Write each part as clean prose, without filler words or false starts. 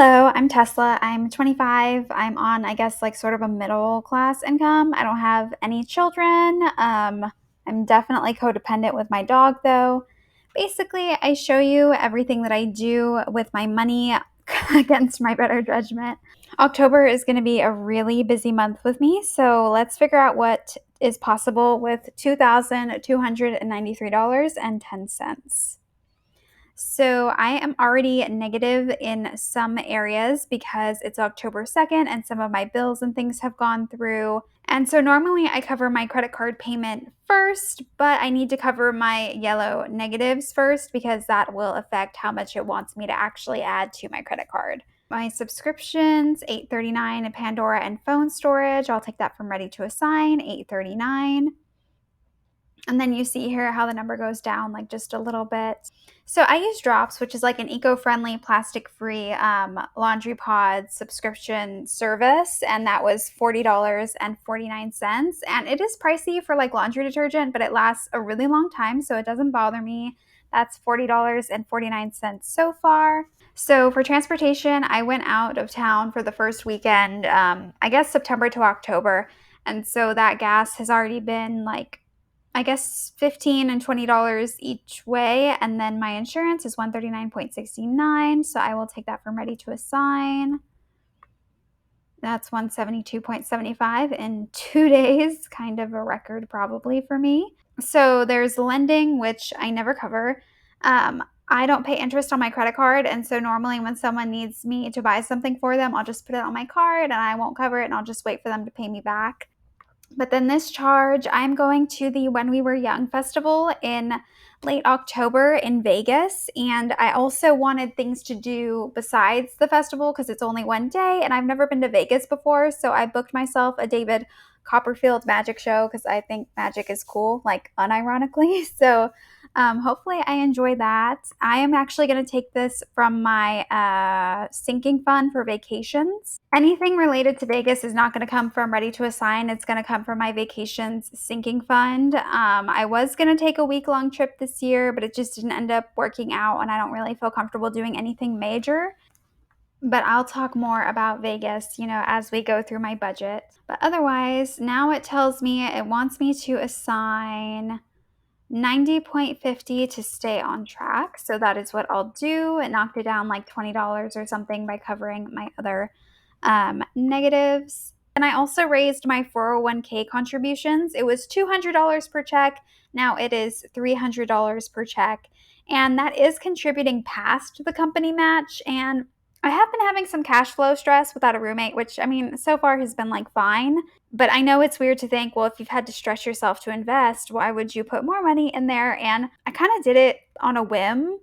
Hello, I'm Tesla. I'm 25. I'm on, I guess, like sort of a middle class income. I don't have any children. I'm definitely codependent with my dog, though. Basically, I show you everything that I do with my money against my better judgment. October is going to be a really busy month with me, so let's figure out what is possible with $2,293.10. So I am already negative in some areas because it's October 2nd and some of my bills and things have gone through. And so normally I cover my credit card payment first, but I need to cover my yellow negatives first because that will affect how much it wants me to actually add to my credit card. My subscriptions, $839 in Pandora and phone storage. I'll take that from ready to assign, $839. And then you see here how the number goes down like just a little bit. So I use Drops, which is like an eco-friendly, plastic-free laundry pod subscription service, and that was $40.49. And it is pricey for like laundry detergent, but it lasts a really long time, so it doesn't bother me. That's $40.49 so far. So for transportation, I went out of town for the first weekend, I guess September to October. And so that gas has already been like I guess $15 and $20 each way, and then my insurance is $139.69, so I will take that from ready to assign. That's $172.75 in 2 days, kind of a record probably for me. So there's lending, which I never cover. I don't pay interest on my credit card, and so normally when someone needs me to buy something for them, I'll just put it on my card and I won't cover it, and I'll just wait for them to pay me back. But then this charge, I'm going to the When We Were Young festival in late October in Vegas. And I also wanted things to do besides the festival because it's only one day and I've never been to Vegas before. So I booked myself a David Copperfield magic show because I think magic is cool, like unironically. So hopefully I enjoy that. I am actually going to take this from my sinking fund for vacations. Anything related to Vegas is not going to come from Ready to Assign. It's going to come from my vacations sinking fund. I was going to take a week-long trip this year, but it just didn't end up working out, and I don't really feel comfortable doing anything major. But I'll talk more about Vegas, as we go through my budget. But otherwise, now it tells me it wants me to assign 90.50 to stay on track. So that is what I'll do. It knocked it down like $20 or something by covering my other negatives. And I also raised my 401k contributions. It was $200 per check. Now it is $300 per check. And that is contributing past the company match. And I have been having some cash flow stress without a roommate, which I mean, so far has been like fine. But I know it's weird to think, well, if you've had to stretch yourself to invest, why would you put more money in there? And I kind of did it on a whim.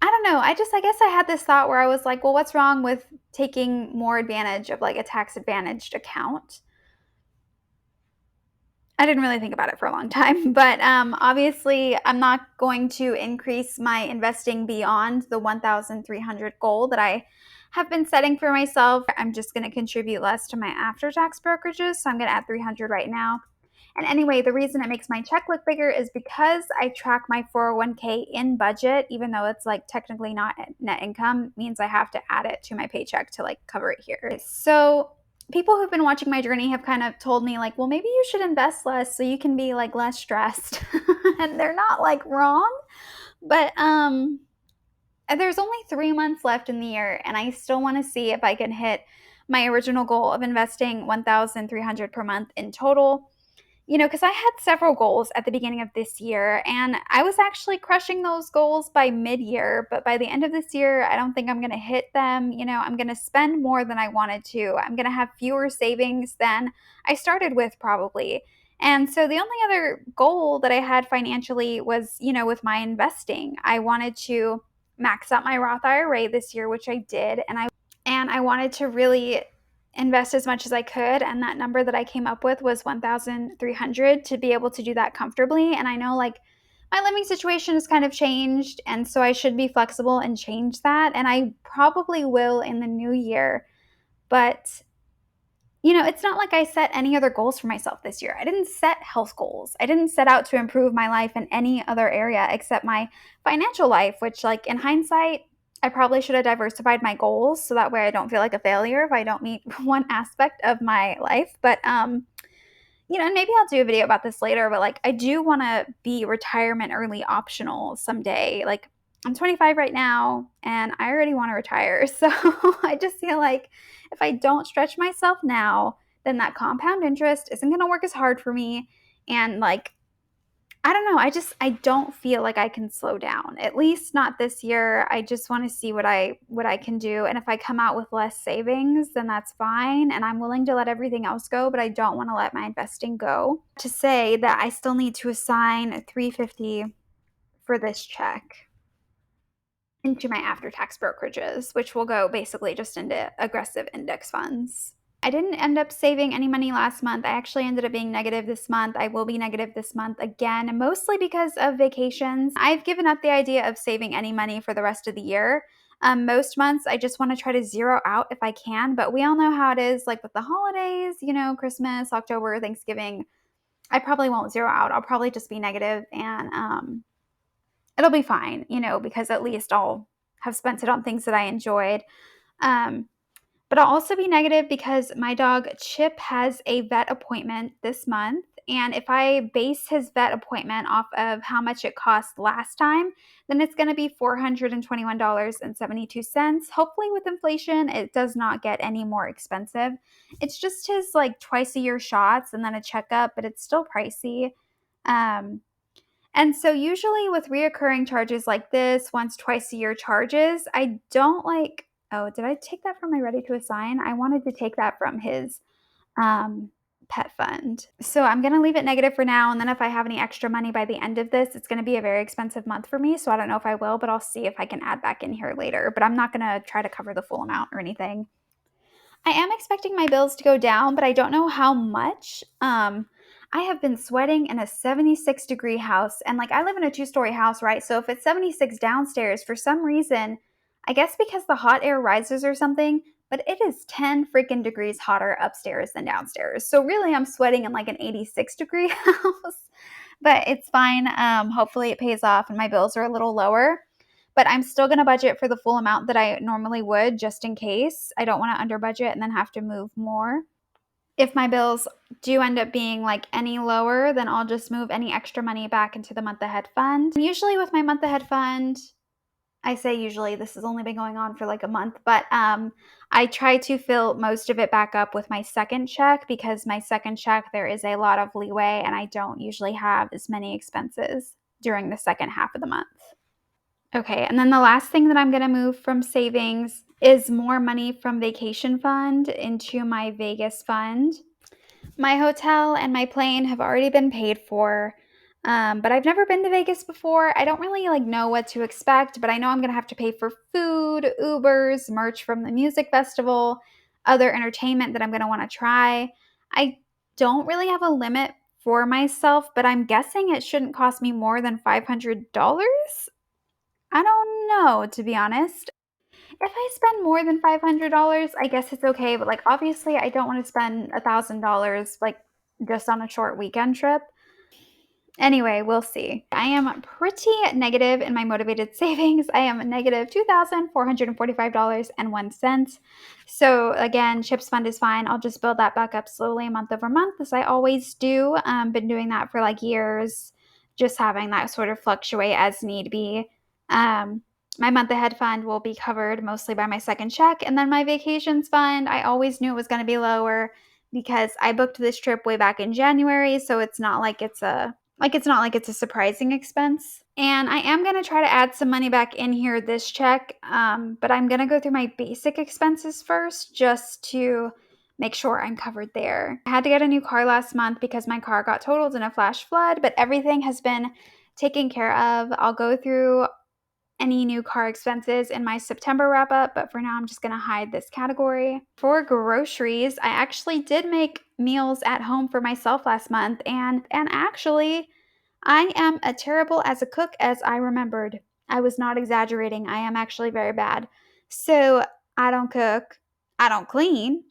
I don't know. I guess I had this thought where I was like, well, what's wrong with taking more advantage of like a tax advantaged account? I didn't really think about it for a long time, but obviously, I'm not going to increase my investing beyond the 1,300 goal that I have been setting for myself. I'm just going to contribute less to my after-tax brokerages, so I'm going to add 300 right now. And anyway, the reason it makes my check look bigger is because I track my 401k in budget, even though it's like technically not net income, means I have to add it to my paycheck to like cover it here. So people who've been watching my journey have kind of told me like, well, maybe you should invest less so you can be like less stressed. And they're not like wrong, but there's only 3 months left in the year and I still want to see if I can hit my original goal of investing 1,300 per month in total. Because I had several goals at the beginning of this year, and I was actually crushing those goals by mid-year, but by the end of this year, I don't think I'm going to hit them. I'm going to spend more than I wanted to. I'm going to have fewer savings than I started with probably. And so the only other goal that I had financially was, with my investing. I wanted to max out my Roth IRA this year, which I did, and I wanted to really invest as much as I could, and that number that I came up with was 1,300 to be able to do that comfortably. And I know like my living situation has kind of changed, and so I should be flexible and change that, and I probably will in the new year. But it's not like I set any other goals for myself this year. I didn't set health goals. I didn't set out to improve my life in any other area except my financial life, which like in hindsight, I probably should have diversified my goals so that way I don't feel like a failure if I don't meet one aspect of my life. But and maybe I'll do a video about this later, but like I do want to be retirement early optional someday. Like I'm 25 right now and I already want to retire. So I just feel like if I don't stretch myself now, then that compound interest isn't going to work as hard for me. And like I don't know. I don't feel like I can slow down. At least not this year. I just want to see what I can do. And if I come out with less savings, then that's fine. And I'm willing to let everything else go, but I don't want to let my investing go. To say that I still need to assign 350 for this check into my after-tax brokerages, which will go basically just into aggressive index funds. I didn't end up saving any money last month. I actually ended up being negative this month. I will be negative this month again, mostly because of vacations. I've given up the idea of saving any money for the rest of the year. Most months, I just want to try to zero out if I can, but we all know how it is, like with the holidays, Christmas, October, Thanksgiving. I probably won't zero out. I'll probably just be negative and it'll be fine, because at least I'll have spent it on things that I enjoyed. Um, but I'll also be negative because my dog Chip has a vet appointment this month. And if I base his vet appointment off of how much it cost last time, then it's going to be $421.72. Hopefully, with inflation, it does not get any more expensive. It's just his like twice a year shots and then a checkup, but it's still pricey. Um, and so usually with reoccurring charges like this, once twice a year charges, I don't like, oh, did I take that from my ready to assign? I wanted to take that from his um, pet fund. So I'm going to leave it negative for now. And then if I have any extra money by the end of this, it's going to be a very expensive month for me. So I don't know if I will, but I'll see if I can add back in here later. But I'm not going to try to cover the full amount or anything. I am expecting my bills to go down, but I don't know how much. I have been sweating in a 76-degree house, and like I live in a two-story house, right? So if it's 76 downstairs, for some reason, I guess because the hot air rises or something, but it is 10 freaking degrees hotter upstairs than downstairs. So really, I'm sweating in like an 86-degree house, but it's fine. Hopefully, it pays off, and my bills are a little lower. But I'm still going to budget for the full amount that I normally would just in case. I don't want to under budget and then have to move more. If my bills do end up being like any lower, then I'll just move any extra money back into the month ahead fund. Usually with my month ahead fund, I say usually, this has only been going on for like a month, but I try to fill most of it back up with my second check because my second check, there is a lot of leeway and I don't usually have as many expenses during the second half of the month. Okay, and then the last thing that I'm going to move from savings is more money from vacation fund into my Vegas fund. My hotel and my plane have already been paid for, but I've never been to Vegas before. I don't really like know what to expect, but I know I'm going to have to pay for food, Ubers, merch from the music festival, other entertainment that I'm going to want to try. I don't really have a limit for myself, but I'm guessing it shouldn't cost me more than $500. I don't know, to be honest. If I spend more than $500, I guess it's okay, but, like, obviously, I don't wanna spend $1,000, like, just on a short weekend trip. Anyway, we'll see. I am pretty negative in my motivated savings. I am negative $2,445.01. So again, Chips Fund is fine. I'll just build that back up slowly month over month as I always do. Been doing that for like years, just having that sort of fluctuate as need be. My month ahead fund will be covered mostly by my second check. And then my vacations fund, I always knew it was going to be lower because I booked this trip way back in January. So it's not like it's a surprising expense. And I am going to try to add some money back in here this check, but I'm going to go through my basic expenses first just to make sure I'm covered there. I had to get a new car last month because my car got totaled in a flash flood, but everything has been taken care of. I'll go through any new car expenses in my September wrap up, but for now I'm just going to hide this category. For groceries, I actually did make meals at home for myself last month, and actually I am as terrible as a cook as I remembered. I was not exaggerating. I am actually very bad. So, I don't cook, I don't clean,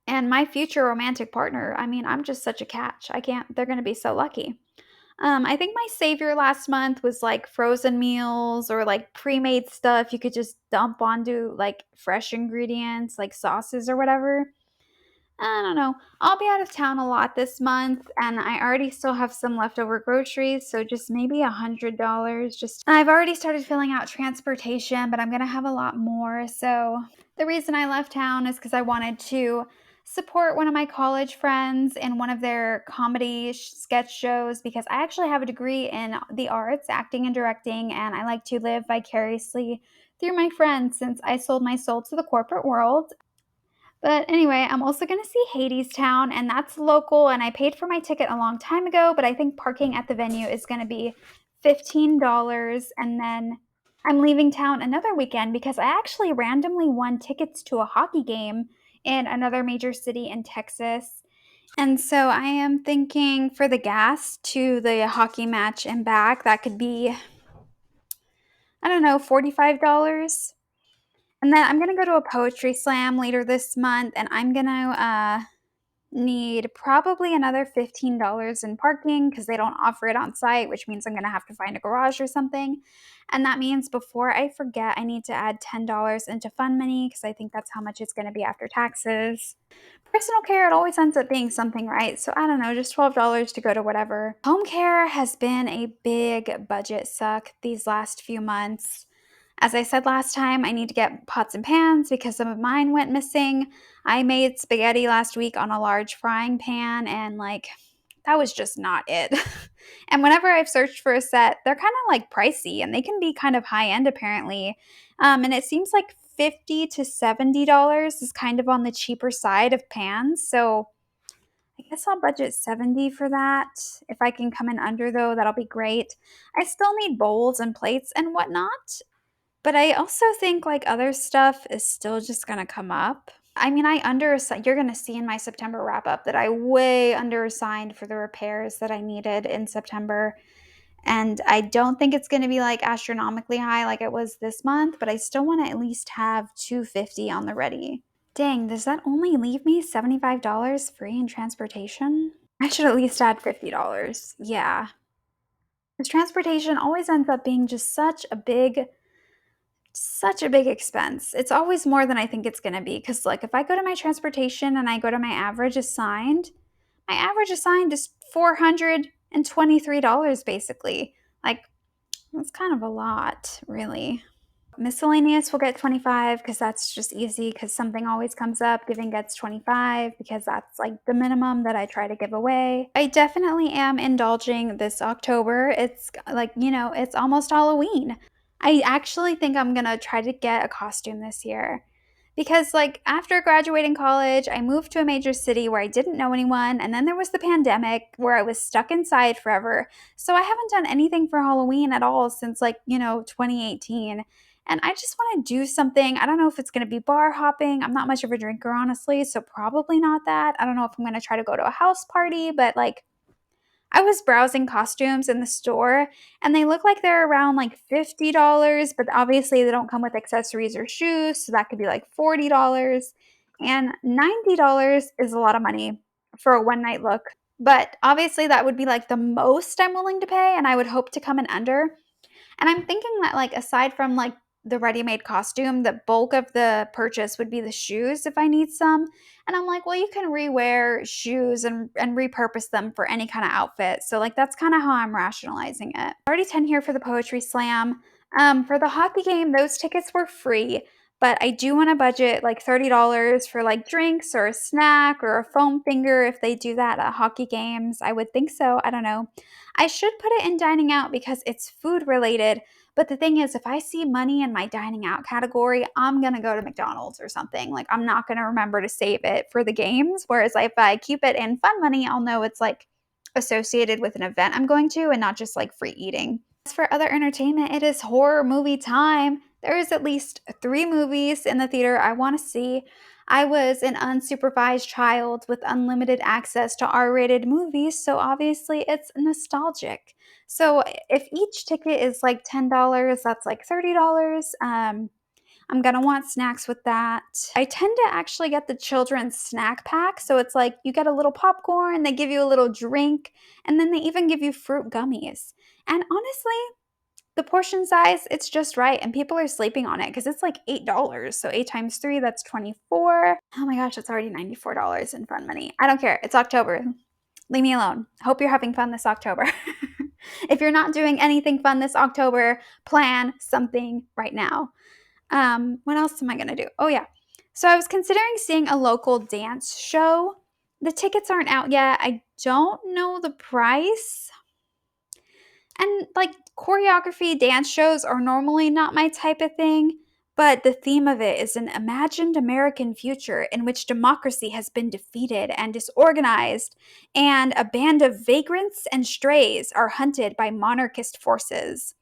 and my future romantic partner, I mean, I'm just such a catch. They're going to be so lucky. I think my savior last month was like frozen meals or like pre-made stuff you could just dump onto like fresh ingredients, like sauces or whatever. I don't know. I'll be out of town a lot this month, and I already still have some leftover groceries, so just maybe $100. Just I've already started filling out transportation, but I'm gonna have a lot more. So the reason I left town is because I wanted to support one of my college friends in one of their comedy sketch shows because I actually have a degree in the arts, acting and directing, and I like to live vicariously through my friends since I sold my soul to the corporate world. But anyway, I'm also gonna see Hadestown, and that's local, and I paid for my ticket a long time ago, but I think parking at the venue is gonna be $15, and then I'm leaving town another weekend because I actually randomly won tickets to a hockey game in another major city in Texas. And so I am thinking for the gas to the hockey match and back, that could be, I don't know, $45. And then I'm gonna go to a poetry slam later this month, and I'm gonna need probably another $15 in parking because they don't offer it on site, which means I'm gonna have to find a garage or something. And that means before I forget, I need to add $10 into fund money because I think that's how much it's gonna be after taxes. Personal care, it always ends up being something, right? So I don't know, just $12 to go to whatever. Home care has been a big budget suck these last few months. As I said last time, I need to get pots and pans because some of mine went missing. I made spaghetti last week on a large frying pan, and like, that was just not it. And whenever I've searched for a set, they're kind of like pricey and they can be kind of high end apparently. And it seems like $50 to $70 is kind of on the cheaper side of pans. So I guess I'll budget 70 for that. If I can come in under though, that'll be great. I still need bowls and plates and whatnot, but I also think, like, other stuff is still just gonna come up. I mean, I underassi you're gonna see in my September wrap up that I way underassigned for the repairs that I needed in September, and I don't think it's gonna be, like, astronomically high like it was this month, but I still wanna at least have 250 on the ready. Dang, does that only leave me $75 free in transportation? I should at least add $50. Yeah, because transportation always ends up being just such a big expense. It's always more than I think it's gonna be. Because, like, if I go to my transportation and I go to my average assigned is $423 basically. Like, that's kind of a lot, really. Miscellaneous will get 25 because that's just easy because something always comes up. Giving gets 25 because that's like the minimum that I try to give away. I definitely am indulging this October. It's like, it's almost Halloween. I actually think I'm gonna try to get a costume this year. Because, like, after graduating college, I moved to a major city where I didn't know anyone, and then there was the pandemic where I was stuck inside forever. So I haven't done anything for Halloween at all since, like, 2018. And I just want to do something. I don't know if it's going to be bar hopping. I'm not much of a drinker, honestly, so probably not that. I don't know if I'm going to try to go to a house party, but like I was browsing costumes in the store and they look like they're around like $50, but obviously they don't come with accessories or shoes, so that could be like $40. And $90 is a lot of money for a one night look. But obviously that would be like the most I'm willing to pay, and I would hope to come in under. And I'm thinking that, like, aside from, like, the ready-made costume, the bulk of the purchase would be the shoes if I need some. And I'm like, "Well, you can rewear shoes and repurpose them for any kinda outfit." So, like, that's kinda how I'm rationalizing it. Already 10 here for the poetry slam. For the hockey game, those tickets were free, but I do wanna budget, like, $30 for, like, drinks or a snack or a foam finger if they do that at hockey games. I would think so, I don't know. I should put it in dining out because it's food related. But the thing is, if I see money in my dining out category, I'm going to go to McDonald's or something. Like, I'm not going to remember to save it for the games. Whereas if I keep it in fun money, I'll know it's like associated with an event I'm going to and not just like free eating. As for other entertainment, it is horror movie time. There is at least 3 movies in the theater I want to see. I was an unsupervised child with unlimited access to R-rated movies, so obviously it's nostalgic. So if each ticket is like $10, that's like $30. I'm gonna want snacks with that. I tend to actually get the children's snack pack. So it's like you get a little popcorn, they give you a little drink, and then they even give you fruit gummies. And honestly, the portion size, it's just right, and people are sleeping on it because it's like $8. So 8 times 3, that's 24. Oh my gosh, it's already $94 in fun money. I don't care. It's October. Leave me alone. Hope you're having fun this October. If you're not doing anything fun this October, plan something right now. What else am I gonna do? Oh yeah. So I was considering seeing a local dance show. The tickets aren't out yet. I don't know the price. And like choreography dance shows are normally not my type of thing, but the theme of it is an imagined American future in which democracy has been defeated and disorganized, and a band of vagrants and strays are hunted by monarchist forces.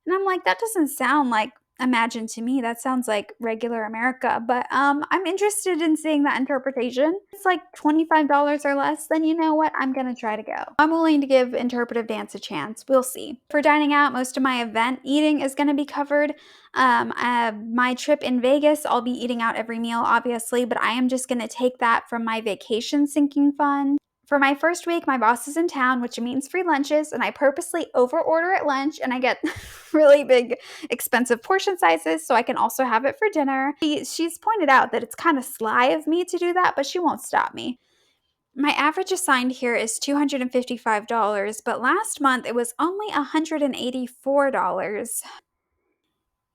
And I'm like, that doesn't sound like imagined to me. That sounds like regular America. But I'm interested in seeing that interpretation. It's like $25 or less, then you know what? I'm gonna try to go. I'm willing to give interpretive dance a chance. We'll see. For dining out, most of my event eating is gonna be covered. My trip in Vegas, I'll be eating out every meal, obviously, but I am just gonna take that from my vacation sinking fund. For my first week, my boss is in town, which means free lunches, and I purposely overorder at lunch, and I get really big, expensive portion sizes so I can also have it for dinner. She's pointed out that it's kind of sly of me to do that, but she won't stop me. My average assigned here is $255, but last month it was only $184.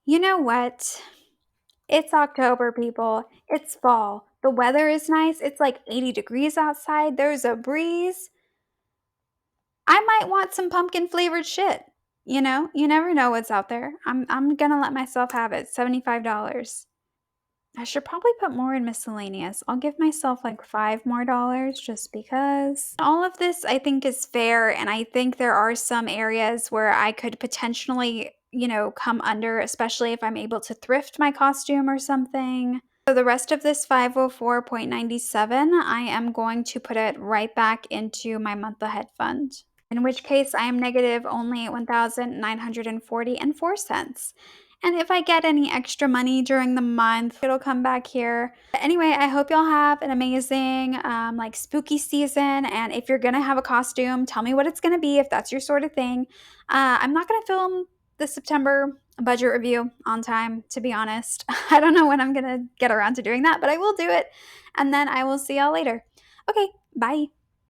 You know what? It's October, people. It's fall. The weather is nice. It's like 80 degrees outside. There's a breeze. I might want some pumpkin flavored shit. You know, you never know what's out there. I'm gonna let myself have it. $75. I should probably put more in miscellaneous. I'll give myself like $5 more just because. All of this I think is fair, and I think there are some areas where I could potentially, come under, especially if I'm able to thrift my costume or something. So the rest of this 504.97, I am going to put it right back into my month ahead fund. In which case I am negative only 1,940.04 cents. And if I get any extra money during the month, it'll come back here. But anyway, I hope y'all have an amazing like spooky season. And if you're gonna have a costume, tell me what it's gonna be if that's your sort of thing. I'm not gonna film the September budget review on time, to be honest. I don't know when I'm gonna get around to doing that, but I will do it. And then I will see y'all later. Okay, bye.